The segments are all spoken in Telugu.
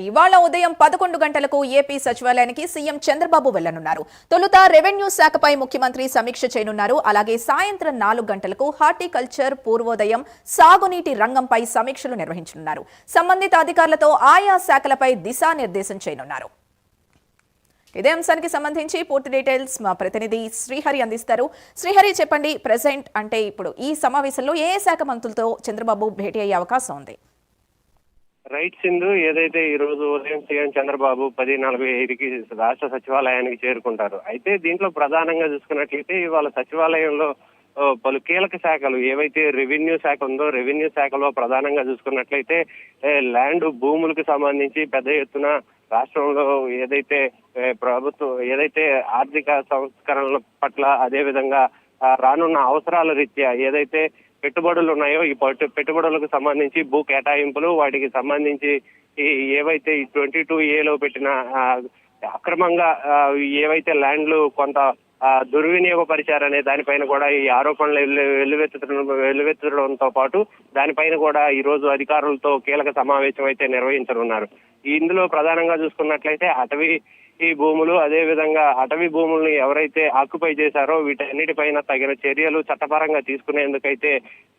ఇవాళ ఉదయం 11 గంటలకు ఏపీ సచివాలయానికి సీఎం చంద్రబాబు వెళ్లనున్నారు. తొలుత రెవెన్యూ శాఖపై ముఖ్యమంత్రి సమీక్ష చేయనున్నారు. అలాగే సాయంత్రం 4 గంటలకు హార్టికల్చర్, పూర్వోదయం, సాగునీటి రంగంపై సమీక్షలు నిర్వహించనున్నారు. సంబంధిత అధికారులతో ఆయా శాఖలపై దిశానిర్దేశం చేయనున్నారు. ఇదే అంశానికి సంబంధించి పూర్తి డీటెయిల్స్ మా ప్రతినిధి శ్రీహరి అందిస్తారు. శ్రీహరి, చెప్పండి, ప్రెసెంట్ అంటే ఇప్పుడు ఈ సమావేశంలో ఏ శాఖ మంత్రులతో చంద్రబాబు భేటీ అయ్యే అవకాశం ఉంది? రైట్ సింధు, ఏదైతే ఈ రోజు ఉదయం సీఎం చంద్రబాబు 10:45కి రాష్ట్ర సచివాలయానికి చేరుకుంటారు. అయితే దీంట్లో ప్రధానంగా చూసుకున్నట్లయితే ఇవాళ సచివాలయంలో పలు కీలక శాఖలు ఏవైతే రెవెన్యూ శాఖ ఉందో రెవెన్యూ శాఖలో ప్రధానంగా చూసుకున్నట్లయితే ల్యాండ్ భూములకు సంబంధించి పెద్ద ఎత్తున రాష్ట్రంలో ఏదైతే ప్రభుత్వం ఏదైతే ఆర్థిక సంస్కరణల పట్ల అదే విధంగా రానున్న అవసరాల రీత్యా ఏదైతే పెట్టుబడులు ఉన్నాయో ఈ పెట్టుబడులకు సంబంధించి భూ కేటాయింపులు, వాటికి సంబంధించి ఏవైతే ఈ 22A పెట్టిన అక్రమంగా ఏవైతే ల్యాండ్లు కొంత దుర్వినియోగపరిచారనే దానిపైన కూడా ఈ ఆరోపణలు వెల్లువెత్తడంతో పాటు దానిపైన కూడా ఈ రోజు అధికారులతో కీలక సమావేశం అయితే నిర్వహించనున్నారు. ఇందులో ప్రధానంగా చూసుకున్నట్లయితే ఈ భూములు, అదే విధంగా అటవీ భూముల్ని ఎవరైతే ఆక్యుపై చేశారో వీటన్నిటిపైన తగిన చర్యలు చట్టపరంగా తీసుకునేందుకైతే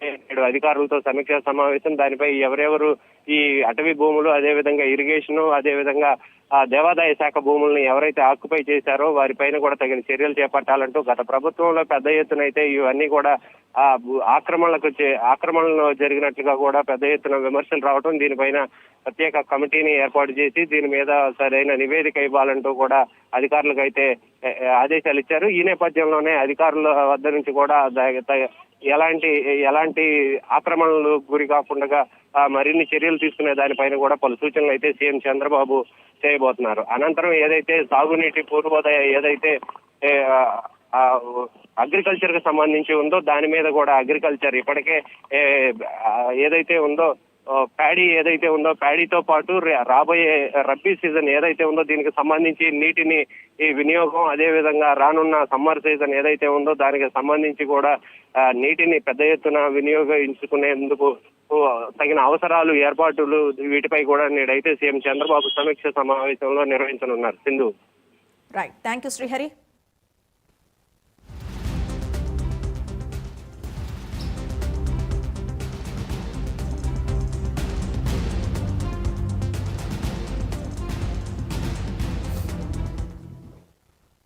నేడు అధికారులతో సమీక్షా సమావేశం. దానిపై ఎవరెవరు ఈ అటవీ భూములు, అదే విధంగా ఇరిగేషన్, అదే విధంగా దేవాదాయ శాఖ భూముల్ని ఎవరైతే ఆక్యుపై చేశారో వారిపైన కూడా తగిన చర్యలు చేపట్టాలంటూ గత ప్రభుత్వంలో పెద్ద ఎత్తున అయితే ఇవన్నీ కూడా ఆక్రమణలో జరిగినట్లుగా కూడా పెద్ద ఎత్తున విమర్శలు రావడం, దీనిపైన ప్రత్యేక కమిటీని ఏర్పాటు చేసి దీని మీద సరైన నివేదిక ఇవ్వాలంటూ కూడా అధికారులకు అయితే ఆదేశాలు ఇచ్చారు. ఈ నేపథ్యంలోనే అధికారుల వద్ద నుంచి కూడా ఎలాంటి ఆక్రమణలు గురి కాకుండా మరిన్ని చర్యలు తీసుకునే దానిపైన కూడా పలు సూచనలు అయితే సీఎం చంద్రబాబు చేయబోతున్నారు. అనంతరం ఏదైతే సాగునీటి పూర్వోదయ ఏదైతే అగ్రికల్చర్ కు సంబంధించి ఉందో దాని మీద కూడా అగ్రికల్చర్ ఇప్పటికే ఏదైతే ఉందో ప్యాడీ ఏదైతే ఉందో ప్యాడీతో పాటు రాబోయే రబ్బీ సీజన్ ఏదైతే ఉందో దీనికి సంబంధించి నీటిని ఈ వినియోగం, అదే విధంగా రానున్న సమ్మర్ సీజన్ ఏదైతే ఉందో దానికి సంబంధించి కూడా నీటిని పెద్ద ఎత్తున వినియోగించుకునేందుకు తగిన అవసరాలు, ఏర్పాట్లు వీటిపై కూడా నేడైతే సీఎం చంద్రబాబు సమీక్ష సమావేశంలో నిర్వహించనున్నారు. Sindhu. Right, thank you Srihari.